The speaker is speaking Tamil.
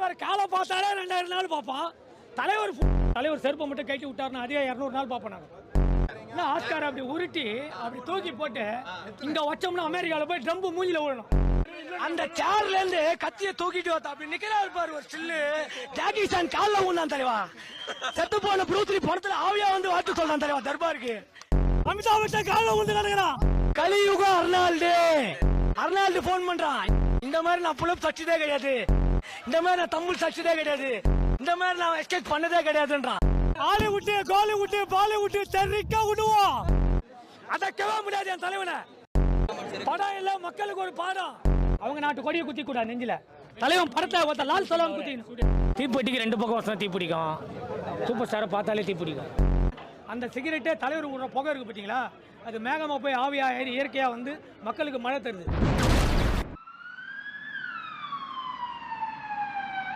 தலைவர் காலை பார்த்தாலே 2000 நாள் பார்ப்பான். தலைவர் செருப்பை மட்டும் கட்டி விட்டாருன்னா அதே 200 நாள் பார்ப்பேன் நான். ஆஸ்கார் அப்படி உருட்டி அப்படி தூக்கி போட்டு இங்க வச்சோம்னா அமெரிக்காவில் போய் ட்ரம்ப் மூஞ்சில விழணும். அந்த சேர்ல இருந்து கத்திய தூக்கிட்டு வந்தா அப்படி நிக்கிறாரு பாரு ஒரு சில்லு. ஜாக்கி சான் கால்ல ஊந்தான் தலைவா. செத்து போன ப்ரூஸ்லி படத்துல ஆவியா வந்து வாட்டு சொல்றான் தலைவா தர்பாருக்கு. அமிதாப் கால்ல ஊந்து நடக்கிறான். கலியுகம் அர்னால்டு போன் பண்றான். இந்த மாதிரி நான் புலப் சச்சிதே கிடையாது, இந்த மாதிரி நான் தமிழ் சச்சிதே கிடையாது, இந்த மாதிரி நான் எஸ்கேப் பண்ணதே கிடையாதுன்றான். ஹாலிவுட் கோலிவுட் பாலிவுட் தெறிக்க விடுவோம். அதக்கவே முடியாது என் தலைவனை. படம் இல்ல மக்களுக்கு ஒரு பாடம். அவங்க நாட்டு கொடியை குத்தி கூடாது நெஞ்சில. தலைவன் படத்தை ஒருத்த லால் சலாம் குத்தி தீப்பெட்டிக்கு 2 பக்கம் வருஷம் தீ பிடிக்கும். சூப்பர் ஸ்டாரை பார்த்தாலே தீ பிடிக்கும். அந்த சிகரெட்டே தலைவர் விடுற புகை இருக்கு பார்த்தீங்களா, அது மேகமா போய் ஆவியா ஏறி இயற்கையா வந்து மக்களுக்கு மழை தருது.